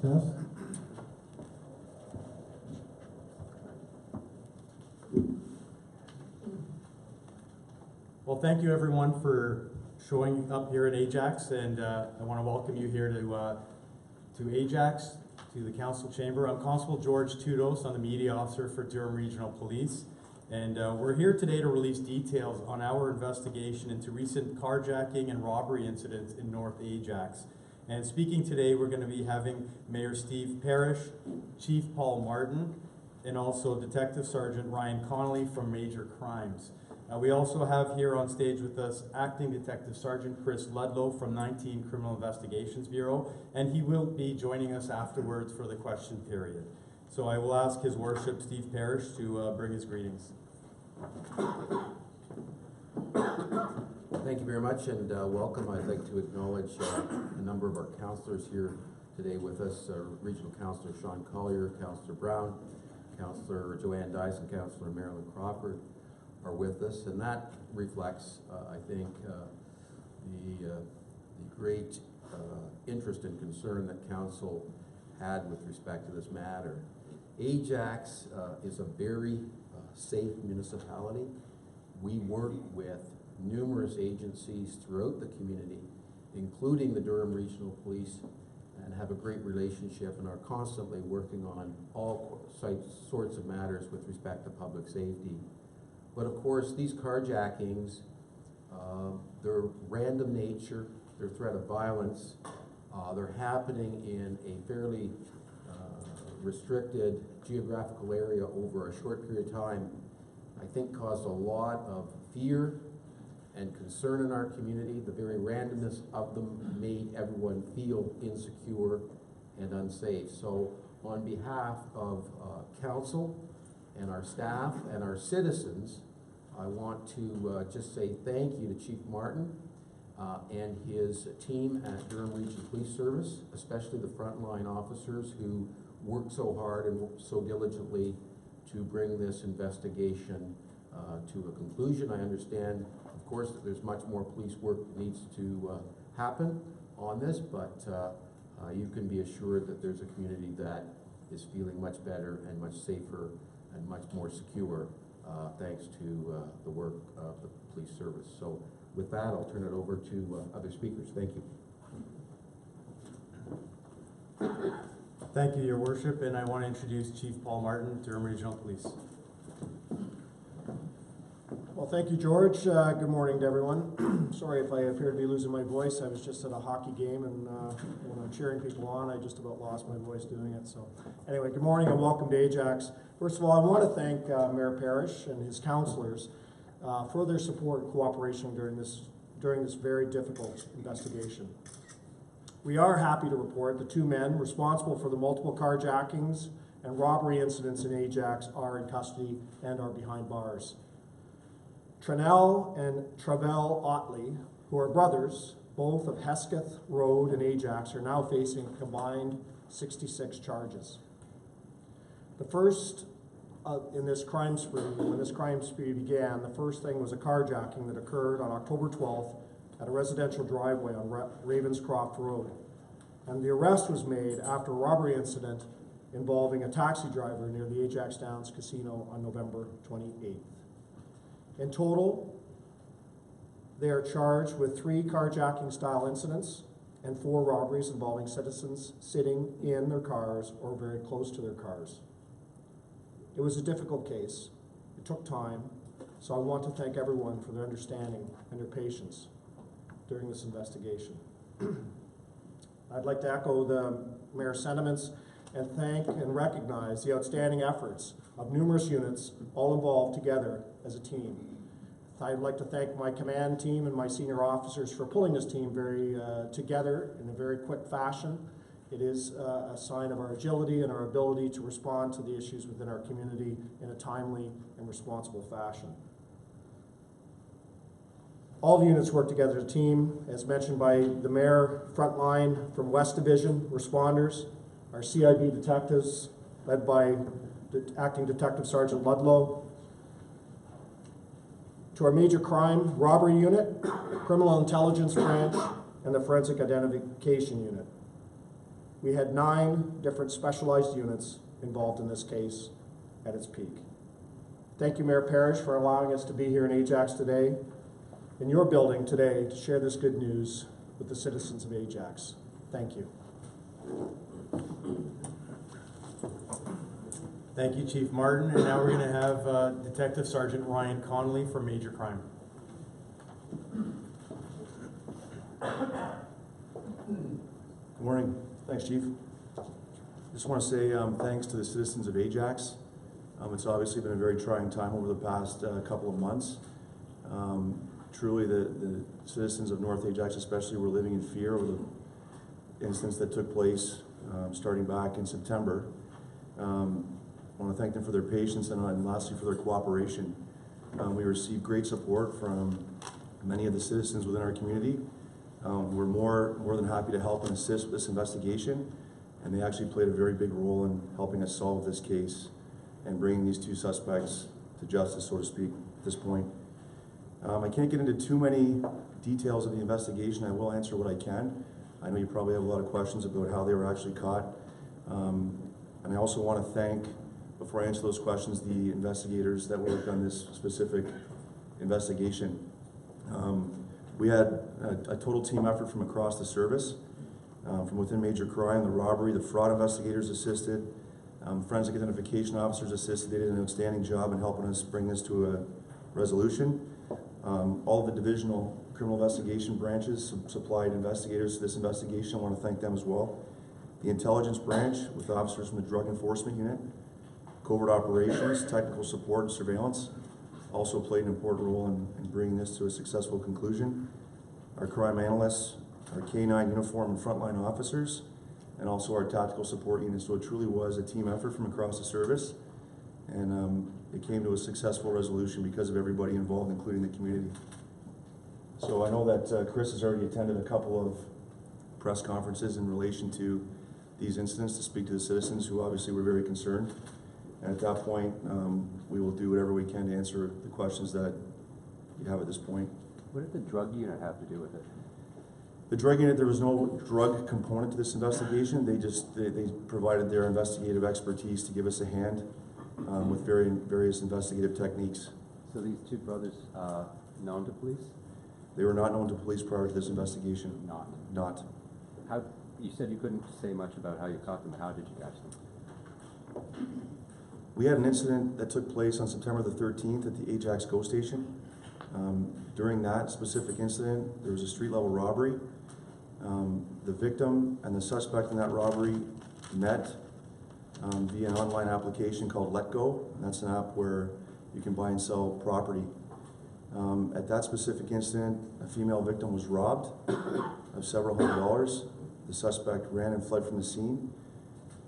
Test. Well, thank you everyone for showing up here at Ajax, and I want to welcome you here to Ajax, to the council chamber. I'm Constable George Tudos. I'm the media officer for Durham Regional Police, and we're here today to release details on our investigation into recent carjacking and robbery incidents in North Ajax. And speaking today, we're going to be having Mayor Steve Parrish, Chief Paul Martin, and also Detective Sergeant Ryan Connolly from Major Crimes. We also have here on stage with us Acting Detective Sergeant Chris Ludlow from 19 Criminal Investigations Bureau, and he will be joining us afterwards for the question period. So I will ask His Worship Steve Parrish to bring his greetings. Thank you very much, and welcome. I'd like to acknowledge a number of our councillors here today with us. Regional Councillor Sean Collier, Councillor Brown, Councillor Joanne Dyson, Councillor Marilyn Crawford are with us, and that reflects, I think, the great interest and concern that Council had with respect to this matter. Ajax is a very safe municipality. We work with numerous agencies throughout the community, including the Durham Regional Police, and have a great relationship and are constantly working on all sorts of matters with respect to public safety. But of course, these carjackings, their random nature, their threat of violence, they're happening in a fairly restricted geographical area over a short period of time, I think caused a lot of fear and concern in our community. The very randomness of them made everyone feel insecure and unsafe. So on behalf of council and our staff and our citizens, I want to just say thank you to Chief Martin and his team at Durham Regional Police Service, especially the frontline officers who worked so hard and so diligently to bring this investigation to a conclusion. I understand, of course, that there's much more police work that needs to happen on this, but you can be assured that there's a community that is feeling much better and much safer and much more secure thanks to the work of the police service. So with that, I'll turn it over to other speakers. Thank you. Thank you, Your Worship, and I want to introduce Chief Paul Martin, Durham Regional Police. Well, thank you, George. Good morning to everyone. Sorry if I appear to be losing my voice. I was just at a hockey game, and when I'm cheering people on, I just about lost my voice doing it. So anyway, good morning and welcome to Ajax. First of all, I want to thank Mayor Parrish and his councillors for their support and cooperation during this very difficult investigation. We are happy to report the two men responsible for the multiple carjackings and robbery incidents in Ajax are in custody and are behind bars. Tranel and Travell Otley, who are brothers, both of Hesketh Road and Ajax, are now facing combined 66 charges. The first in this crime spree, when this crime spree began, the first thing was a carjacking that occurred on October 12th at a residential driveway on Ravenscroft Road. And the arrest was made after a robbery incident involving a taxi driver near the Ajax Downs Casino on November 28th. In total, they are charged with 3 carjacking style incidents and 4 robberies involving citizens sitting in their cars or very close to their cars. It was a difficult case. It took time, so I want to thank everyone for their understanding and their patience during this investigation. I'd like to echo the Mayor's sentiments and thank and recognize the outstanding efforts of numerous units all involved together as a team. I'd like to thank my command team and my senior officers for pulling this team together in a very quick fashion. It is a sign of our agility and our ability to respond to the issues within our community in a timely and responsible fashion. All the units work together as a team, as mentioned by the Mayor. Frontline from West Division responders, our CIB detectives led by Acting Detective Sergeant Ludlow, to our major crime robbery unit, criminal intelligence branch, and the forensic identification unit. We had 9 different specialized units involved in this case at its peak. Thank you, Mayor Parrish, for allowing us to be here in Ajax today, in your building today, to share this good news with the citizens of Ajax. Thank you. Thank you, Chief Martin. And now we're going to have Detective Sergeant Ryan Connolly for Major Crime. Good morning. Thanks, Chief. Just want to say thanks to the citizens of Ajax. It's obviously been a very trying time over the past couple of months. Truly, the citizens of North Ajax especially were living in fear over the incidents that took place starting back in September. I want to thank them for their patience and lastly for their cooperation. We received great support from many of the citizens within our community. We're more than happy to help and assist with this investigation, and they actually played a very big role in helping us solve this case and bringing these 2 suspects to justice, so to speak, at this point. I can't get into too many details of the investigation. I will answer what I can. I know you probably have a lot of questions about how they were actually caught. And I also want to thank, before I answer those questions, the investigators that worked on this specific investigation. We had a total team effort from across the service, from within major crime, the robbery, the fraud investigators assisted, forensic identification officers assisted. They did an outstanding job in helping us bring this to a resolution. All of the divisional criminal investigation branches supplied investigators to this investigation. I want to thank them as well. The intelligence branch, with officers from the drug enforcement unit, covert operations, technical support, and surveillance, also played an important role in bringing this to a successful conclusion. Our crime analysts, our K-9 uniform and frontline officers, and also our tactical support unit. So it truly was a team effort from across the service, and it came to a successful resolution because of everybody involved, including the community. So I know that Chris has already attended a couple of press conferences in relation to these incidents to speak to the citizens who obviously were very concerned. And at that point, we will do whatever we can to answer the questions that you have at this point. What did the drug unit have to do with it? The drug unit, there was no drug component to this investigation. They provided their investigative expertise to give us a hand with various investigative techniques. So these 2 brothers known to police? They were not known to police prior to this investigation. Not. How, you said you couldn't say much about how you caught them. How did you catch them? We had an incident that took place on September the 13th at the Ajax GO station. During that specific incident, there was a street-level robbery. The victim and the suspect in that robbery met via an online application called Let Go. That's an app where you can buy and sell property. At that specific incident, a female victim was robbed of several $100s. The suspect ran and fled from the scene.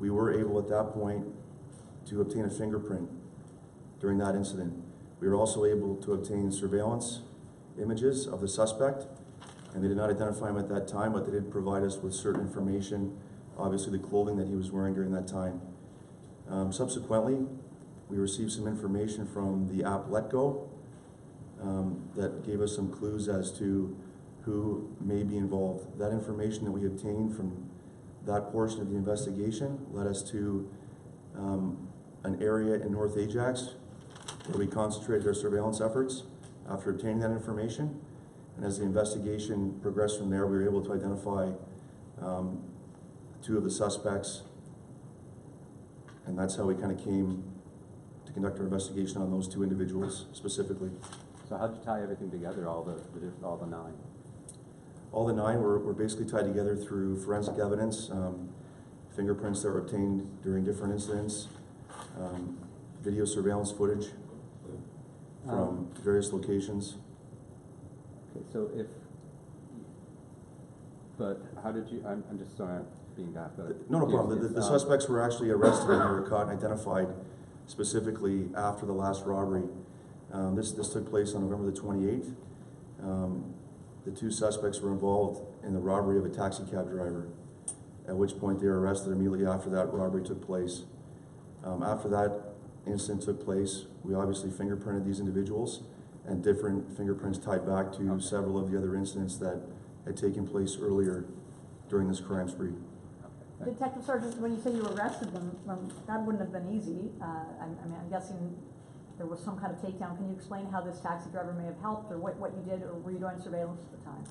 We were able at that point to obtain a fingerprint during that incident. We were also able to obtain surveillance images of the suspect, and they did not identify him at that time, but they did provide us with certain information, obviously the clothing that he was wearing during that time. Subsequently, we received some information from the app Let Go that gave us some clues as to who may be involved. That information that we obtained from that portion of the investigation led us to an area in North Ajax where we concentrated our surveillance efforts after obtaining that information. And as the investigation progressed from there, we were able to identify 2 of the suspects, and that's how we kind of came to conduct our investigation on those 2 individuals specifically. So how did you tie everything together, all the 9? All the 9 were basically tied together through forensic evidence, fingerprints that were obtained during different incidents, video surveillance footage from various locations. Okay, so but how did you, I'm just sorry, I'm being daft, but. No problem. The suspects were actually arrested and they were caught and identified specifically after the last robbery. This took place on November the 28th. The two suspects were involved in the robbery of a taxi cab driver, at which point they were arrested immediately after that robbery took place. After that incident took place, we obviously fingerprinted these individuals, and different fingerprints tied back to several of the other incidents that had taken place earlier during this crime spree. Detective Sergeant, when you say you arrested them, that wouldn't have been easy. I'm guessing there was some kind of takedown. Can you explain how this taxi driver may have helped, or what you did, or were you doing surveillance at the time?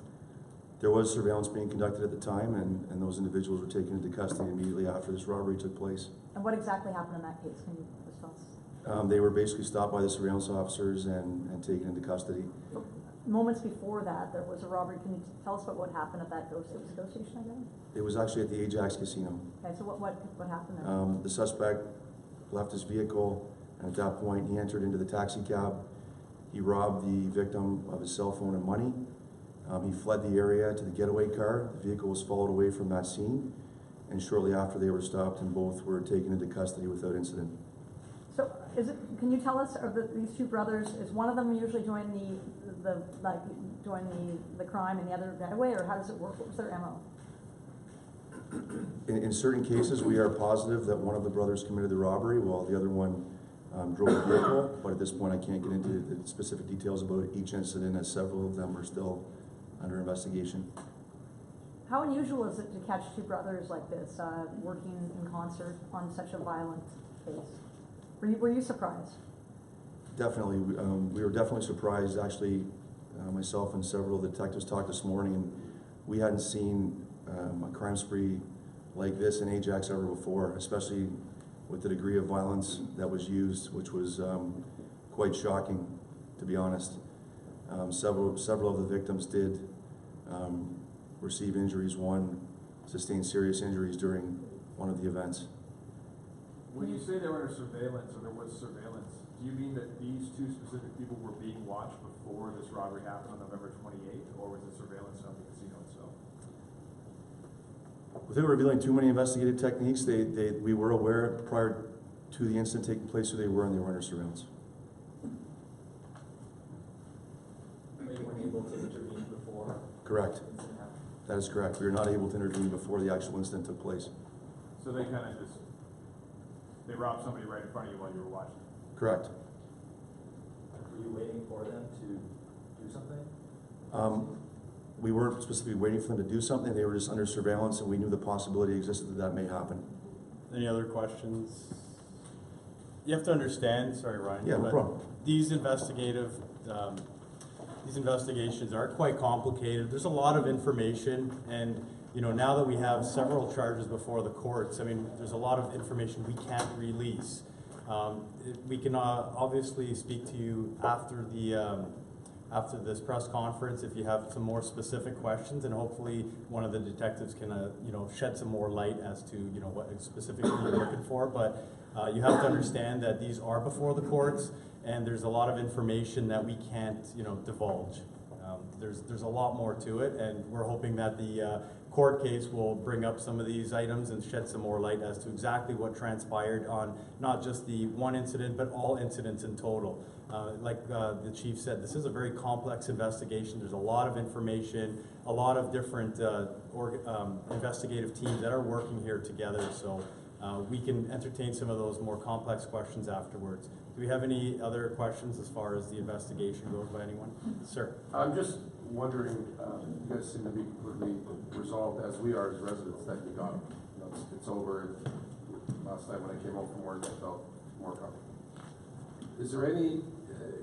There was surveillance being conducted at the time, and those individuals were taken into custody immediately after this robbery took place. And what exactly happened in that case? Can you just tell us? They were basically stopped by the surveillance officers and taken into custody. Moments before that, there was a robbery. Can you tell us about what happened at that ghost? It was a ghost station, I guess? It was actually at the Ajax casino. Okay, so what happened there? The suspect left his vehicle, and at that point he entered into the taxi cab. He robbed the victim of his cell phone and money. He fled the area to the getaway car. The vehicle was followed away from that scene, and shortly after they were stopped, and both were taken into custody without incident. So, can you tell us, these two brothers, is one of them usually join the crime and the other getaway, or how does it work? What was their MO? In certain cases, we are positive that one of the brothers committed the robbery while the other one drove the vehicle, but at this point I can't get into the specific details about each incident, as several of them are still under investigation. How unusual is it to catch two brothers like this working in concert on such a violent case? Were you surprised? Definitely. We were definitely surprised. Actually, myself and several of the detectives talked this morning, and we hadn't seen a crime spree like this in Ajax ever before, especially with the degree of violence that was used, which was quite shocking, to be honest. Several of the victims did receive injuries. One sustained serious injuries during one of the events. When you say they were under surveillance, or there was surveillance, do you mean that these two specific people were being watched before this robbery happened on November 28th, or was it surveillance of the casino itself? Without revealing too many investigative techniques, we were aware prior to the incident taking place who they were, and they were under surveillance. But you weren't able to intervene before? Correct. That is correct. We were not able to intervene before the actual incident took place. So they kind of just, they robbed somebody right in front of you while you were watching. Correct. Were you waiting for them to do something? We weren't specifically waiting for them to do something. They were just under surveillance, and we knew the possibility existed that that may happen. Any other questions? You have to understand, sorry Ryan. Yeah, no but problem. These investigations are quite complicated. There's a lot of information, and now that we have several charges before the courts, I mean, there's a lot of information we can't release. We can obviously speak to you after this press conference if you have some more specific questions, and hopefully one of the detectives can shed some more light as to what specifically you're looking for. But you have to understand that these are before the courts, and there's a lot of information that we can't divulge. There's a lot more to it, and we're hoping that the court case will bring up some of these items and shed some more light as to exactly what transpired on not just the one incident, but all incidents in total. Like the chief said, this is a very complex investigation. There's a lot of information, a lot of different investigative teams that are working here together, so we can entertain some of those more complex questions afterwards. Do we have any other questions as far as the investigation goes by anyone? Sir. I'm just wondering, you guys seem to be completely resolved, as we are as residents, that you got, it's over. Last night when I came home from work, I felt more comfortable. Is there any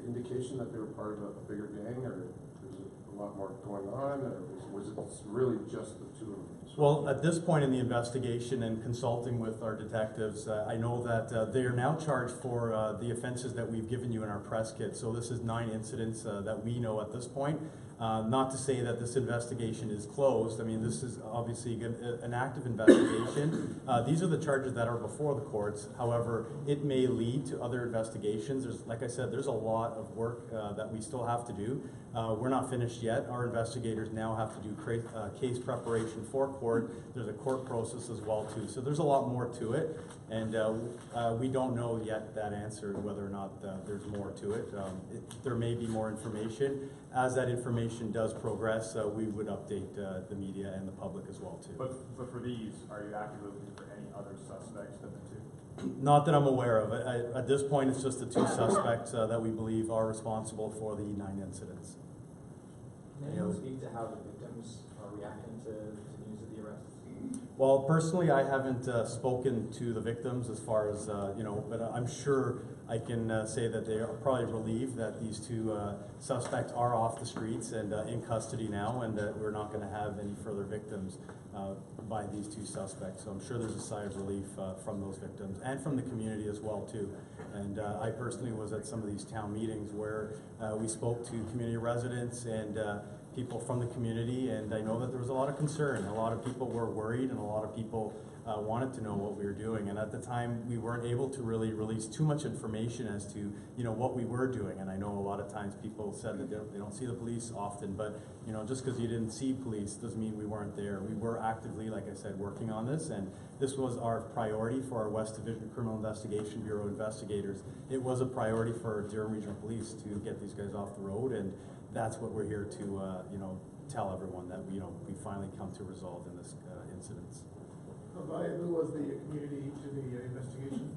indication that they were part of a bigger gang, or is it a lot more going on, or was it really just the two of them? Well, at this point in the investigation and consulting with our detectives, I know that they are now charged for the offenses that we've given you in our press kit. So this is 9 incidents that we know at this point. Not to say that this investigation is closed. I mean, this is obviously an active investigation. These are the charges that are before the courts. However, it may lead to other investigations. Like I said, there's a lot of work that we still have to do. We're not finished yet. Our investigators now have to do case preparation for court. There's a court process as well too. So there's a lot more to it, and we don't know yet that answer whether or not there's more to it. There may be more information. As that information does progress, we would update the media and the public as well too. But for these, are you actively looking for any other suspects than the two? Not that I'm aware of. At this point, it's just the two suspects that we believe are responsible for the 9 incidents. Can anyone speak to how the victims are reacting to news of the arrests? Well, personally, I haven't spoken to the victims as far as, but I'm sure I can say that they are probably relieved that these two suspects are off the streets and in custody now, and that we're not going to have any further victims by these two suspects. So I'm sure there's a sigh of relief from those victims and from the community as well too. And I personally was at some of these town meetings where we spoke to community residents and people from the community, and I know that there was a lot of concern. A lot of people were worried, and a lot of people wanted to know what we were doing. And at the time, we weren't able to really release too much information as to what we were doing. And I know a lot of times people said that they don't see the police often, but just because you didn't see police doesn't mean we weren't there. We were actively, like I said, working on this, and this was our priority for our West Division Criminal Investigation Bureau investigators. It was a priority for Durham Regional Police to get these guys off the road, and that's what we're here to tell everyone, that we finally come to resolve in this incidents. How valuable was the community to the investigation?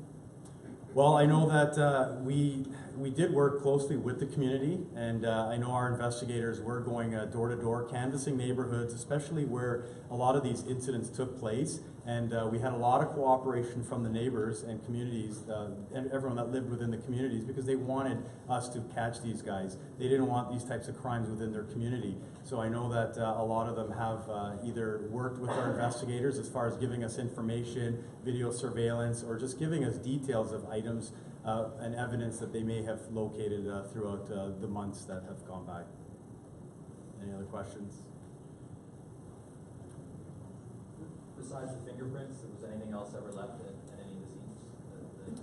Well, I know that we did work closely with the community, and I know our investigators were going door to door, canvassing neighborhoods, especially where a lot of these incidents took place. And we had a lot of cooperation from the neighbors and communities, and everyone that lived within the communities, because they wanted us to catch these guys. They didn't want these types of crimes within their community. So I know that a lot of them have either worked with our investigators as far as giving us information, video surveillance, or just giving us details of items and evidence that they may have located throughout the months that have gone by. Any other questions? Besides the fingerprints, was anything else ever left at any of the scenes?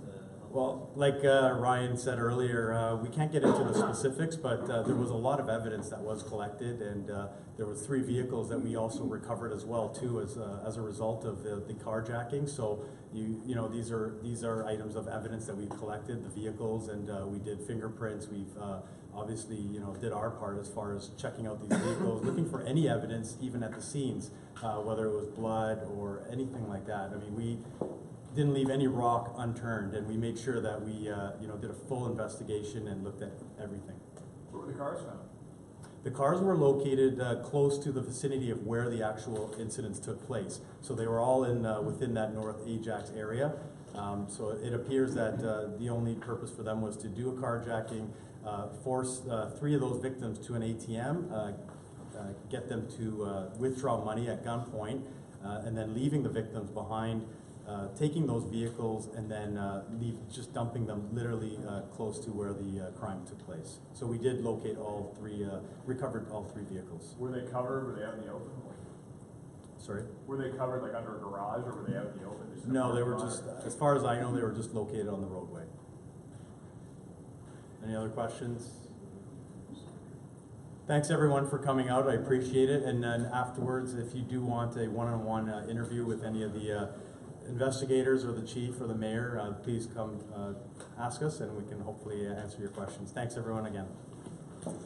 Well, like Ryan said earlier, we can't get into the specifics, but there was a lot of evidence that was collected, and there was 3 vehicles that we also recovered as well too, as a result of the carjacking. So these are items of evidence that we collected, the vehicles, and we did fingerprints. We've obviously did our part as far as checking out these vehicles, looking for any evidence even at the scenes, whether it was blood or anything like that. I mean, we didn't leave any rock unturned, and we made sure that we did a full investigation and looked at everything. Where were the cars found? The cars were located close to the vicinity of where the actual incidents took place. So they were all in within that North Ajax area. So it appears that the only purpose for them was to do a carjacking, force 3 of those victims to an ATM, get them to withdraw money at gunpoint, and then leaving the victims behind, taking those vehicles, and then just dumping them literally close to where the crime took place. So we did locate all 3, recovered all 3 vehicles. Were they covered? Were they out in the open? Sorry? Were they covered like under a garage, or were they out in the open? Just in a No, they were parking just, lot? as far as I know, they were just located on the roadway. Any other questions? Thanks everyone for coming out, I appreciate it. And then afterwards, if you do want a one-on-one interview with any of the investigators or the chief or the mayor, please come ask us, and we can hopefully answer your questions. Thanks everyone again. Thanks,